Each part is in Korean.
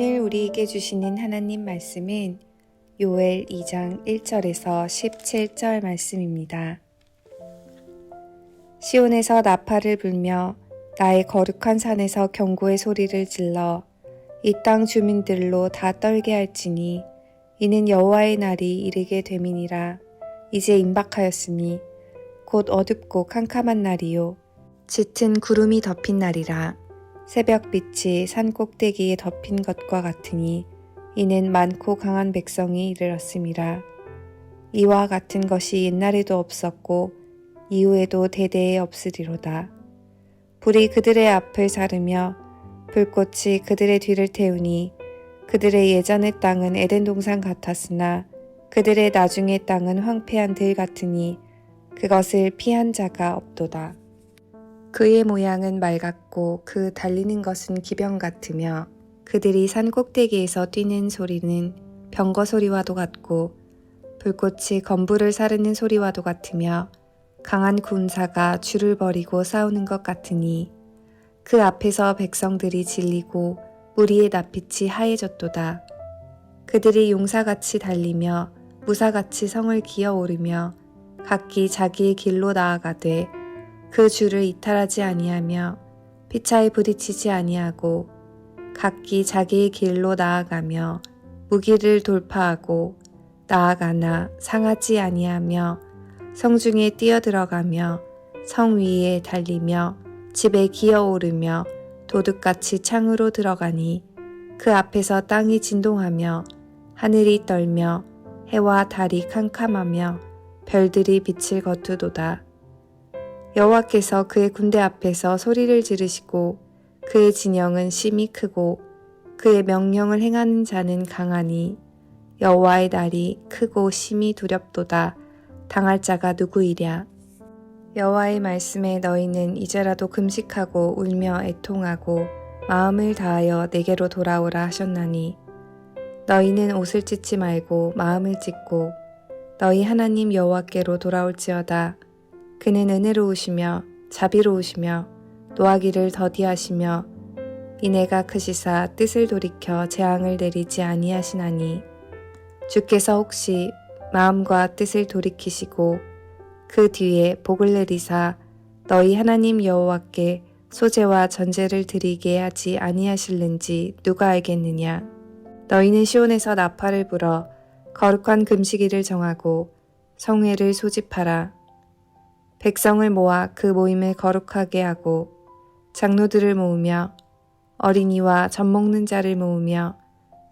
오늘 우리에게 주시는 하나님 말씀은 요엘 2장 1절에서 17절 말씀입니다. 시온에서 나팔을 불며 나의 거룩한 산에서 경고의 소리를 질러 이 땅 주민들로 다 떨게 할지니 이는 여호와의 날이 이르게 됨이니라. 이제 임박하였으니 곧 어둡고 캄캄한 날이요 짙은 구름이 덮인 날이라. 새벽빛이 산 꼭대기에 덮인 것과 같으니 이는 많고 강한 백성이 이르렀음이라. 이와 같은 것이 옛날에도 없었고 이후에도 대대에 없으리로다. 불이 그들의 앞을 자르며 불꽃이 그들의 뒤를 태우니 그들의 예전의 땅은 에덴 동산 같았으나 그들의 나중의 땅은 황폐한 들 같으니 그것을 피한 자가 없도다. 그의 모양은 말 같고 그 달리는 것은 기병 같으며 그들이 산 꼭대기에서 뛰는 소리는 병거 소리와도 같고 불꽃이 건불을 사르는 소리와도 같으며 강한 군사가 줄을 버리고 싸우는 것 같으니 그 앞에서 백성들이 질리고 무리의 낯빛이 하얘졌도다. 그들이 용사같이 달리며 무사같이 성을 기어오르며 각기 자기의 길로 나아가되 그 줄을 이탈하지 아니하며 피차에 부딪히지 아니하고 각기 자기의 길로 나아가며 무기를 돌파하고 나아가나 상하지 아니하며 성중에 뛰어들어가며 성 위에 달리며 집에 기어오르며 도둑같이 창으로 들어가니 그 앞에서 땅이 진동하며 하늘이 떨며 해와 달이 캄캄하며 별들이 빛을 거두도다. 여호와께서 그의 군대 앞에서 소리를 지르시고 그의 진영은 심히 크고 그의 명령을 행하는 자는 강하니 여호와의 날이 크고 심히 두렵도다. 당할 자가 누구이랴. 여호와의 말씀에 너희는 이제라도 금식하고 울며 애통하고 마음을 다하여 내게로 돌아오라 하셨나니 너희는 옷을 찢지 말고 마음을 찢고 너희 하나님 여호와께로 돌아올지어다. 그는 은혜로우시며 자비로우시며 노하기를 더디하시며 인애가 크시사 뜻을 돌이켜 재앙을 내리지 아니하시나니 주께서 혹시 마음과 뜻을 돌이키시고 그 뒤에 복을 내리사 너희 하나님 여호와께 소제와 전제를 드리게 하지 아니하실는지 누가 알겠느냐. 너희는 시온에서 나팔을 불어 거룩한 금식일을 정하고 성회를 소집하라. 백성을 모아 그 모임을 거룩하게 하고 장로들을 모으며 어린이와 젖먹는 자를 모으며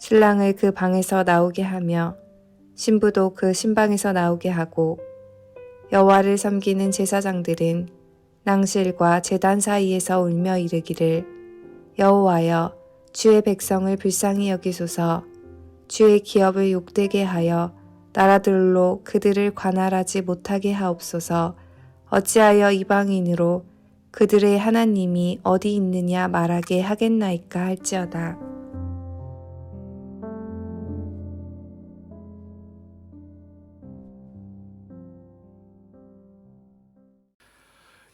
신랑을 그 방에서 나오게 하며 신부도 그 신방에서 나오게 하고 여호와를 섬기는 제사장들은 낭실과 제단 사이에서 울며 이르기를 여호와여 주의 백성을 불쌍히 여기소서. 주의 기업을 욕되게 하여 나라들로 그들을 관할하지 못하게 하옵소서. 어찌하여 이방인으로 그들의 하나님이 어디 있느냐 말하게 하겠나이까 할지어다.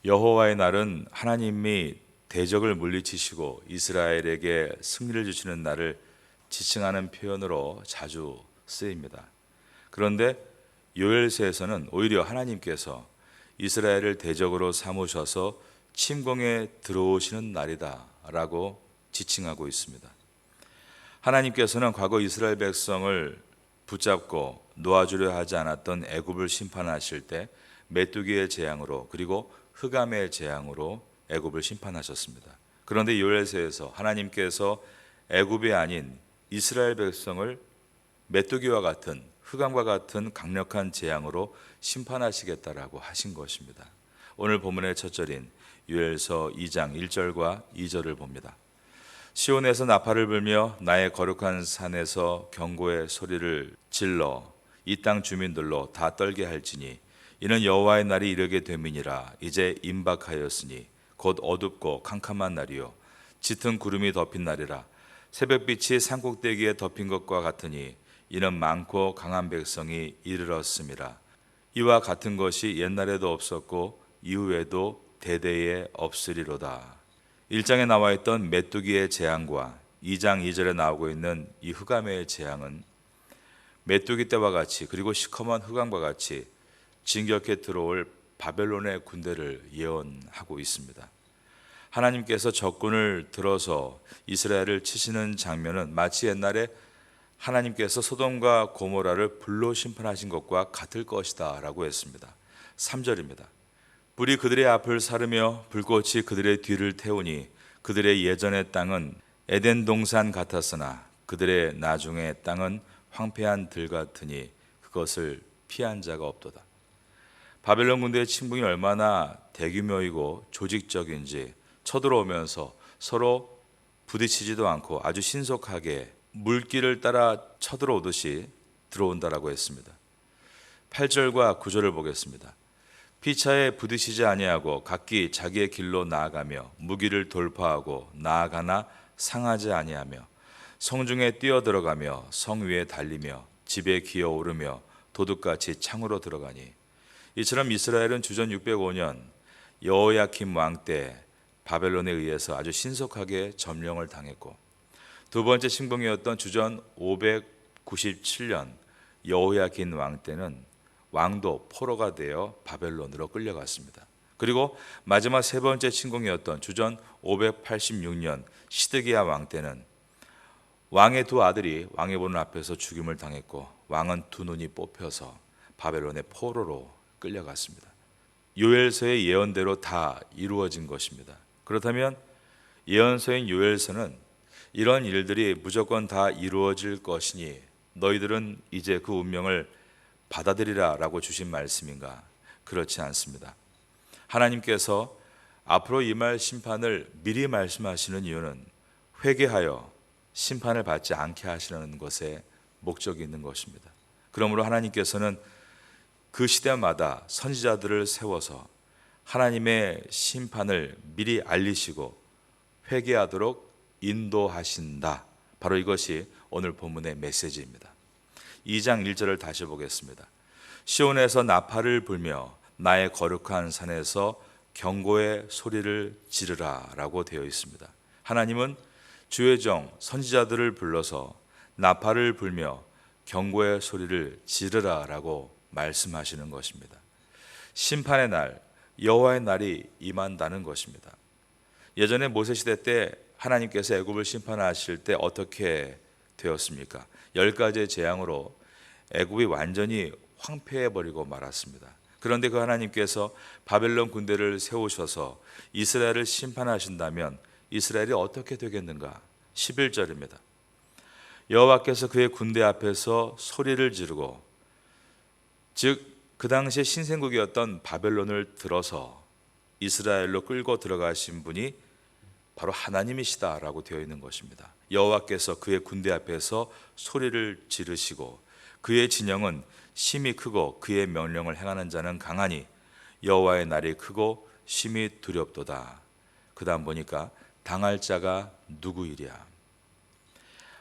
여호와의 날은 하나님이 대적을 물리치시고 이스라엘에게 승리를 주시는 날을 지칭하는 표현으로 자주 쓰입니다. 그런데 요엘서에서는 오히려 하나님께서 이스라엘을 대적으로 삼으셔서 침공에 들어오시는 날이다 라고 지칭하고 있습니다. 하나님께서는 과거 이스라엘 백성을 붙잡고 놓아주려 하지 않았던 애굽을 심판하실 때 메뚜기의 재앙으로 그리고 흑암의 재앙으로 애굽을 심판하셨습니다. 그런데 요엘서에서 하나님께서 애굽이 아닌 이스라엘 백성을 메뚜기와 같은 흑암과 같은 강력한 재앙으로 심판하시겠다라고 하신 것입니다. 오늘 본문의 첫 절인 요엘서 2장 1절과 2절을 봅니다. 시온에서 나팔을 불며 나의 거룩한 산에서 경고의 소리를 질러 이 땅 주민들로 다 떨게 할지니 이는 여호와의 날이 이르게 됨이니라. 이제 임박하였으니 곧 어둡고 캄캄한 날이요 짙은 구름이 덮인 날이라. 새벽빛이 산꼭대기에 덮인 것과 같으니 이는 많고 강한 백성이 이르렀음이라. 이와 같은 것이 옛날에도 없었고 이후에도 대대에 없으리로다. 1장에 나와 있던 메뚜기의 재앙과 2장 2절에 나오고 있는 이 흑암의 재앙은 메뚜기 떼와 같이 그리고 시커먼 흑암과 같이 진격해 들어올 바벨론의 군대를 예언하고 있습니다. 하나님께서 적군을 들어서 이스라엘을 치시는 장면은 마치 옛날에 하나님께서 소돔과 고모라를 불로 심판하신 것과 같을 것이다 라고 했습니다. 3절입니다. 불이 그들의 앞을 사르며 불꽃이 그들의 뒤를 태우니 그들의 예전의 땅은 에덴 동산 같았으나 그들의 나중의 땅은 황폐한 들 같으니 그것을 피한 자가 없도다. 바벨론 군대의 침공이 얼마나 대규모이고 조직적인지 쳐들어오면서 서로 부딪히지도 않고 아주 신속하게 물길을 따라 쳐들어오듯이 들어온다라고 했습니다. 8절과 9절을 보겠습니다. 피차에 부딪히지 아니하고 각기 자기의 길로 나아가며 무기를 돌파하고 나아가나 상하지 아니하며 성중에 뛰어들어가며 성 위에 달리며 집에 기어오르며 도둑같이 창으로 들어가니 이처럼 이스라엘은 주전 605년 여호야kim 왕 때 바벨론에 의해서 아주 신속하게 점령을 당했고 두 번째 침공이었던 주전 597년 여호야긴 왕 때는 왕도 포로가 되어 바벨론으로 끌려갔습니다. 그리고 마지막 세 번째 침공이었던 주전 586년 시드기야 왕 때는 왕의 두 아들이 왕의 보는 앞에서 죽임을 당했고 왕은 두 눈이 뽑혀서 바벨론의 포로로 끌려갔습니다. 요엘서의 예언대로 다 이루어진 것입니다. 그렇다면 예언서인 요엘서는 이런 일들이 무조건 다 이루어질 것이니 너희들은 이제 그 운명을 받아들이라 라고 주신 말씀인가? 그렇지 않습니다. 하나님께서 앞으로 임할 심판을 미리 말씀하시는 이유는 회개하여 심판을 받지 않게 하시는 것에 목적이 있는 것입니다. 그러므로 하나님께서는 그 시대마다 선지자들을 세워서 하나님의 심판을 미리 알리시고 회개하도록 인도하신다. 바로 이것이 오늘 본문의 메시지입니다. 2장 1절을 다시 보겠습니다. 시온에서 나팔을 불며 나의 거룩한 산에서 경고의 소리를 지르라 라고 되어 있습니다. 하나님은 주의 종 선지자들을 불러서 나팔을 불며 경고의 소리를 지르라 라고 말씀하시는 것입니다. 심판의 날, 여호와의 날이 임한다는 것입니다. 예전에 모세 시대 때 하나님께서 애굽을 심판하실 때 어떻게 되었습니까? 10가지의 재앙으로 애굽이 완전히 황폐해버리고 말았습니다. 그런데 그 하나님께서 바벨론 군대를 세우셔서 이스라엘을 심판하신다면 이스라엘이 어떻게 되겠는가? 11절입니다. 여호와께서 그의 군대 앞에서 소리를 지르고 즉 그 당시에 신생국이었던 바벨론을 들어서 이스라엘로 끌고 들어가신 분이 바로 하나님이시다라고 되어 있는 것입니다. 여호와께서 그의 군대 앞에서 소리를 지르시고 그의 진영은 심히 크고 그의 명령을 행하는 자는 강하니 여호와의 날이 크고 심히 두렵도다. 그 다음 보니까 당할 자가 누구이랴.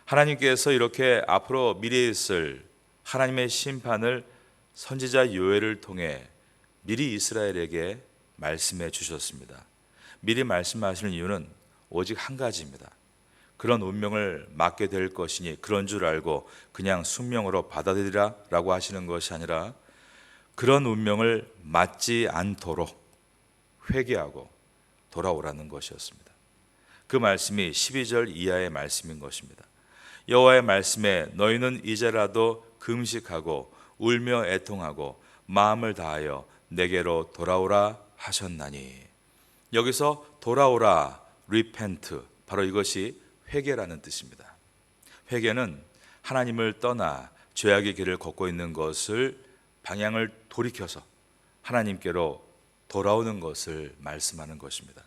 하나님께서 이렇게 앞으로 미래에 있을 하나님의 심판을 선지자 요엘을 통해 미리 이스라엘에게 말씀해 주셨습니다. 미리 말씀하시는 이유는 오직 한 가지입니다. 그런 운명을 맞게 될 것이니 그런 줄 알고 그냥 숙명으로 받아들이라 라고 하시는 것이 아니라 그런 운명을 맞지 않도록 회개하고 돌아오라는 것이었습니다. 그 말씀이 12절 이하의 말씀인 것입니다. 여호와의 말씀에 너희는 이제라도 금식하고 울며 애통하고 마음을 다하여 내게로 돌아오라 하셨나니. 여기서 돌아오라, repent, 바로 이것이 회개라는 뜻입니다. 회개는 하나님을 떠나 죄악의 길을 걷고 있는 것을 방향을 돌이켜서 하나님께로 돌아오는 것을 말씀하는 것입니다.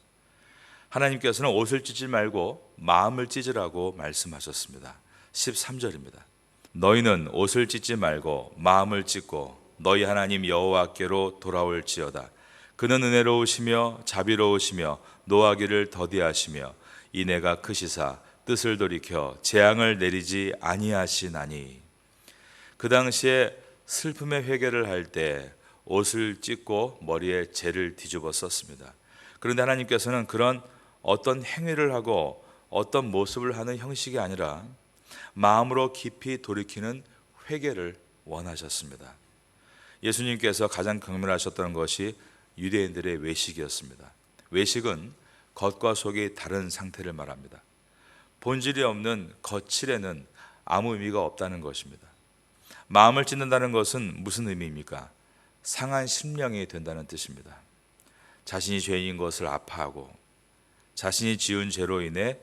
하나님께서는 옷을 찢지 말고 마음을 찢으라고 말씀하셨습니다. 13절입니다. 너희는 옷을 찢지 말고 마음을 찢고 너희 하나님 여호와께로 돌아올지어다. 그는 은혜로우시며 자비로우시며 노하기를 더디하시며 이내가 크시사 뜻을 돌이켜 재앙을 내리지 아니하시나니. 그 당시에 슬픔의 회개를 할 때 옷을 찢고 머리에 재를 뒤집어 썼습니다. 그런데 하나님께서는 그런 어떤 행위를 하고 어떤 모습을 하는 형식이 아니라 마음으로 깊이 돌이키는 회개를 원하셨습니다. 예수님께서 가장 경멸하셨던 것이 유대인들의 외식이었습니다. 외식은 겉과 속이 다른 상태를 말합니다. 본질이 없는 거칠에는 아무 의미가 없다는 것입니다. 마음을 찢는다는 것은 무슨 의미입니까? 상한 심령이 된다는 뜻입니다. 자신이 죄인인 것을 아파하고 자신이 지은 죄로 인해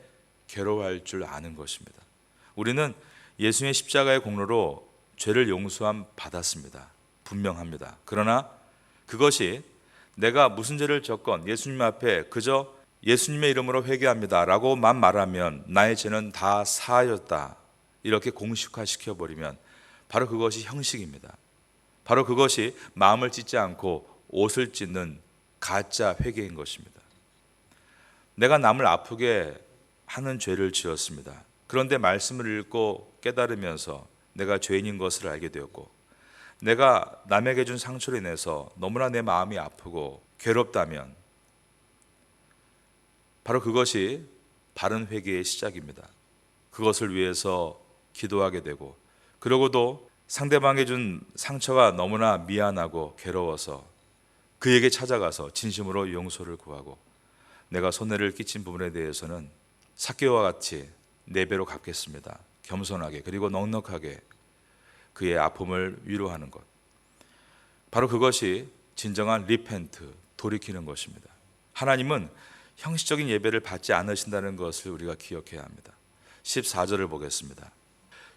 괴로워할 줄 아는 것입니다. 우리는 예수님의 십자가의 공로로 죄를 용서함 받았습니다. 분명합니다. 그러나 그것이 내가 무슨 죄를 졌건 예수님 앞에 그저 예수님의 이름으로 회개합니다 라고만 말하면 나의 죄는 다 사하였다 이렇게 공식화시켜 버리면 바로 그것이 형식입니다. 바로 그것이 마음을 찢지 않고 옷을 찢는 가짜 회개인 것입니다. 내가 남을 아프게 하는 죄를 지었습니다. 그런데 말씀을 읽고 깨달으면서 내가 죄인인 것을 알게 되었고 내가 남에게 준 상처로 인해서 너무나 내 마음이 아프고 괴롭다면 바로 그것이 바른 회개의 시작입니다. 그것을 위해서 기도하게 되고 그러고도 상대방이 준 상처가 너무나 미안하고 괴로워서 그에게 찾아가서 진심으로 용서를 구하고 내가 손해를 끼친 부분에 대해서는 삭개와 같이 4배로 갚겠습니다. 겸손하게 그리고 넉넉하게 그의 아픔을 위로하는 것. 바로 그것이 진정한 리펜트, 돌이키는 것입니다. 하나님은 형식적인 예배를 받지 않으신다는 것을 우리가 기억해야 합니다. 14절을 보겠습니다.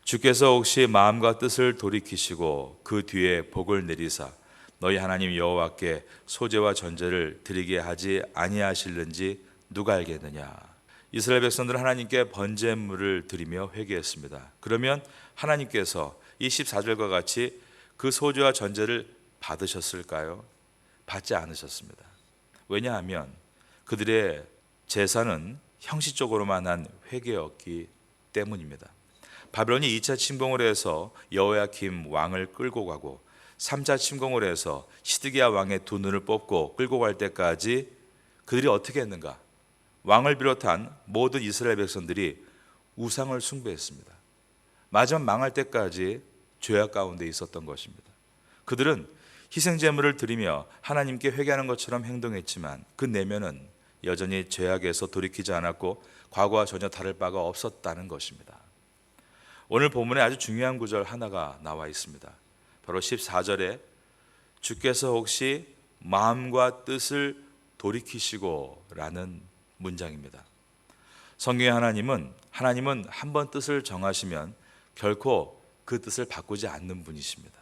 주께서 혹시 마음과 뜻을 돌이키시고 그 뒤에 복을 내리사 너희 하나님 여호와께 소제와 전제를 드리게 하지 아니하실는지 누가 알겠느냐. 이스라엘 백성들은 하나님께 번제물을 드리며 회개했습니다. 그러면 하나님께서 이 14절과 같이 그 소제와 전제를 받으셨을까요? 받지 않으셨습니다. 왜냐하면 그들의 제사는 형식적으로만 한 회개였기 때문입니다. 바벨론이 2차 침공을 해서 여호야김 왕을 끌고 가고 3차 침공을 해서 시드기야 왕의 2눈을 뽑고 끌고 갈 때까지 그들이 어떻게 했는가? 왕을 비롯한 모든 이스라엘 백성들이 우상을 숭배했습니다. 마지막 망할 때까지 죄악 가운데 있었던 것입니다. 그들은 희생제물을 드리며 하나님께 회개하는 것처럼 행동했지만 그 내면은 여전히 죄악에서 돌이키지 않았고 과거와 전혀 다를 바가 없었다는 것입니다. 오늘 본문에 아주 중요한 구절 하나가 나와 있습니다. 바로 14절에 주께서 혹시 마음과 뜻을 돌이키시고 라는 문장입니다. 성경의 하나님은 한번 뜻을 정하시면 결코 그 뜻을 바꾸지 않는 분이십니다.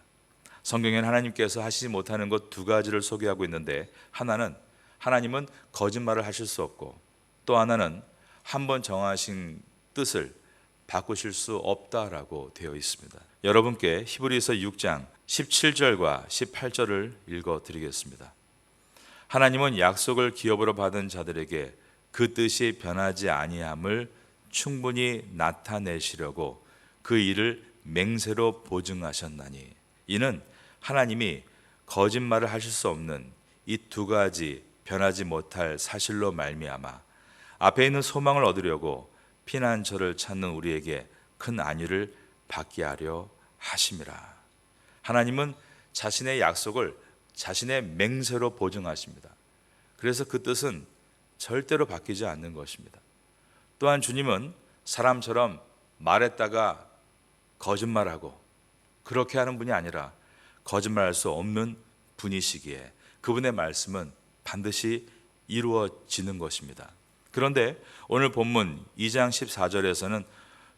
성경에는 하나님께서 하시지 못하는 것 2가지를 소개하고 있는데 하나는 하나님은 거짓말을 하실 수 없고 또 하나는 한번 정하신 뜻을 바꾸실 수 없다라고 되어 있습니다. 여러분께 히브리서 6장 17절과 18절을 읽어드리겠습니다. 하나님은 약속을 기업으로 받은 자들에게 그 뜻이 변하지 아니함을 충분히 나타내시려고 그 일을 맹세로 보증하셨나니 이는 하나님이 거짓말을 하실 수 없는 이 2가지 변하지 못할 사실로 말미암아 앞에 있는 소망을 얻으려고 피난처를 찾는 우리에게 큰 안위를 받게 하려 하심이라. 하나님은 자신의 약속을 자신의 맹세로 보증하십니다. 그래서 그 뜻은 절대로 바뀌지 않는 것입니다. 또한 주님은 사람처럼 말했다가 거짓말하고 그렇게 하는 분이 아니라 거짓말할 수 없는 분이시기에 그분의 말씀은 반드시 이루어지는 것입니다. 그런데 오늘 본문 2장 14절에서는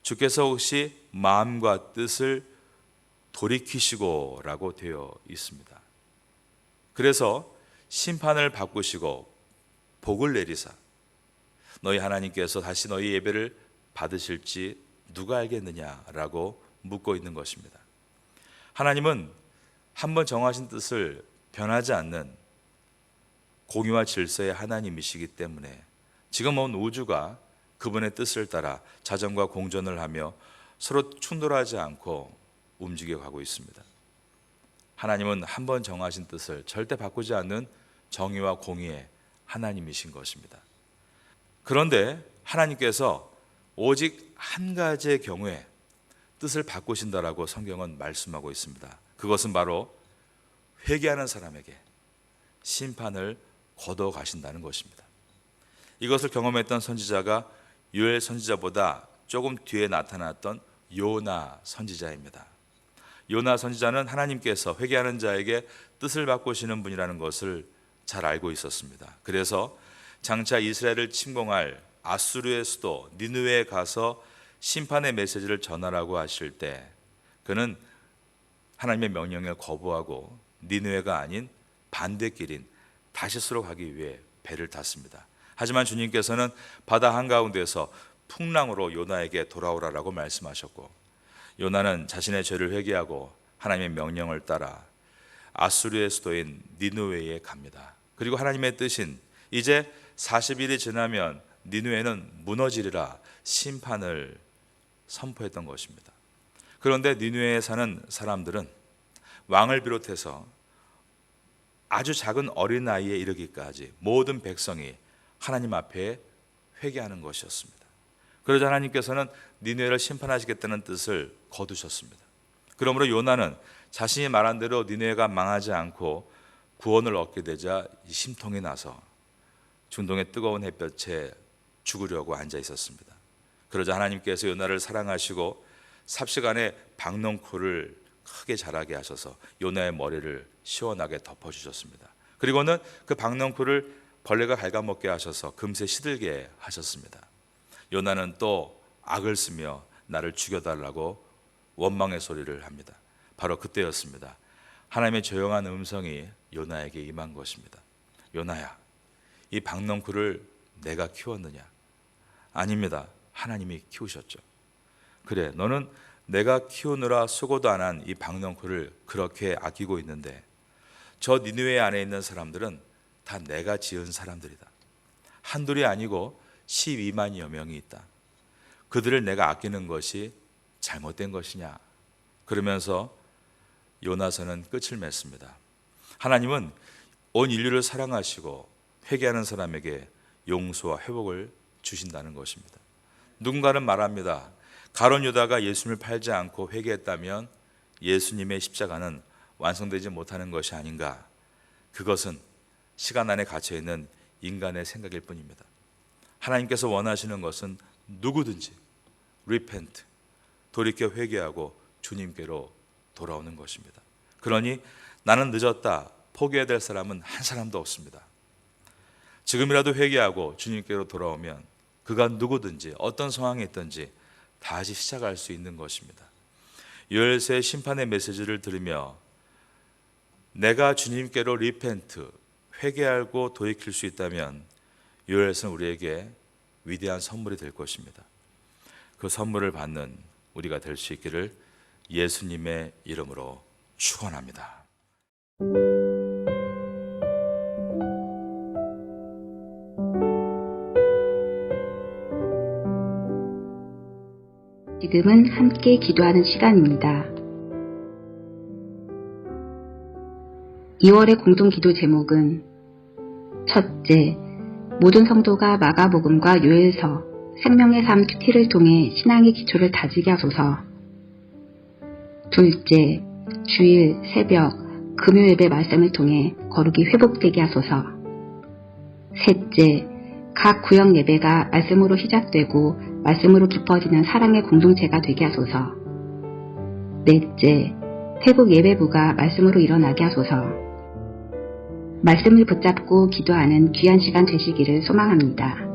주께서 혹시 마음과 뜻을 돌이키시고 라고 되어 있습니다. 그래서 심판을 바꾸시고 복을 내리사 너희 하나님께서 다시 너희 예배를 받으실지 누가 알겠느냐라고 묻고 있는 것입니다. 하나님은 한번 정하신 뜻을 변하지 않는 공의와 질서의 하나님이시기 때문에 지금 온 우주가 그분의 뜻을 따라 자정과 공전을 하며 서로 충돌하지 않고 움직여 가고 있습니다. 하나님은 한번 정하신 뜻을 절대 바꾸지 않는 정의와 공의의 하나님이신 것입니다. 그런데 하나님께서 오직 한 가지의 경우에 뜻을 바꾸신다라고 성경은 말씀하고 있습니다. 그것은 바로 회개하는 사람에게 심판을 거둬 가신다는 것입니다. 이것을 경험했던 선지자가 요엘 선지자보다 조금 뒤에 나타났던 요나 선지자입니다. 요나 선지자는 하나님께서 회개하는 자에게 뜻을 바꾸시는 분이라는 것을 잘 알고 있었습니다. 그래서 장차 이스라엘을 침공할 아수르의 수도 니느웨에 가서 심판의 메시지를 전하라고 하실 때 그는 하나님의 명령을 거부하고 니느웨가 아닌 반대길인 다시스로 가기 위해 배를 탔습니다. 하지만 주님께서는 바다 한가운데서 풍랑으로 요나에게 돌아오라라고 말씀하셨고, 요나는 자신의 죄를 회개하고 하나님의 명령을 따라 아수르의 수도인 니느웨에 갑니다. 그리고 하나님의 뜻인 이제 40일이 지나면 니느웨는 무너지리라 심판을 선포했던 것입니다. 그런데 니느웨에 사는 사람들은 왕을 비롯해서 아주 작은 어린아이에 이르기까지 모든 백성이 하나님 앞에 회개하는 것이었습니다. 그러자 하나님께서는 니느웨를 심판하시겠다는 뜻을 거두셨습니다. 그러므로 요나는 자신이 말한 대로 니느웨가 망하지 않고 구원을 얻게 되자 심통이 나서 중동의 뜨거운 햇볕에 죽으려고 앉아 있었습니다. 그러자 하나님께서 요나를 사랑하시고 삽시간에 박넝쿨을 크게 자라게 하셔서 요나의 머리를 시원하게 덮어주셨습니다. 그리고는 그 박넝쿨을 벌레가 갉아먹게 하셔서 금세 시들게 하셨습니다. 요나는 또 악을 쓰며 나를 죽여달라고 원망의 소리를 합니다. 바로 그때였습니다. 하나님의 조용한 음성이 요나에게 임한 것입니다. 요나야, 이 박넝쿨을 내가 키웠느냐? 아닙니다. 하나님이 키우셨죠. 그래, 너는 내가 키우느라 수고도 안 한 이 박넝쿨을 그렇게 아끼고 있는데 저 니느웨 안에 있는 사람들은 다 내가 지은 사람들이다. 한둘이 아니고 12만여 명이 있다. 그들을 내가 아끼는 것이 잘못된 것이냐? 그러면서 요나서는 끝을 맺습니다. 하나님은 온 인류를 사랑하시고 회개하는 사람에게 용서와 회복을 주신다는 것입니다. 누군가는 말합니다. 가룟 유다가 예수님을 팔지 않고 회개했다면 예수님의 십자가는 완성되지 못하는 것이 아닌가. 그것은 시간 안에 갇혀있는 인간의 생각일 뿐입니다. 하나님께서 원하시는 것은 누구든지 repent, 돌이켜 회개하고 주님께로 돌아오는 것입니다. 그러니 나는 늦었다, 포기해야 될 사람은 한 사람도 없습니다. 지금이라도 회개하고 주님께로 돌아오면 그가 누구든지 어떤 상황에 있든지 다시 시작할 수 있는 것입니다. 요엘서의 심판의 메시지를 들으며 내가 주님께로 리펜트, 회개하고 돌이킬 수 있다면 요엘서는 우리에게 위대한 선물이 될 것입니다. 그 선물을 받는 우리가 될 수 있기를 예수님의 이름으로 축원합니다. 지금은 함께 기도하는 시간입니다. 2월의 공동기도 제목은 첫째, 모든 성도가 마가복음과 요엘서, 생명의 삶 큐티를 통해 신앙의 기초를 다지게 하소서. 둘째, 주일, 새벽, 금요 예배 말씀을 통해 거룩이 회복되게 하소서. 셋째, 각 구역 예배가 말씀으로 시작되고 말씀으로 깊어지는 사랑의 공동체가 되게 하소서. 넷째, 태국 예배부가 말씀으로 일어나게 하소서. 말씀을 붙잡고 기도하는 귀한 시간 되시기를 소망합니다.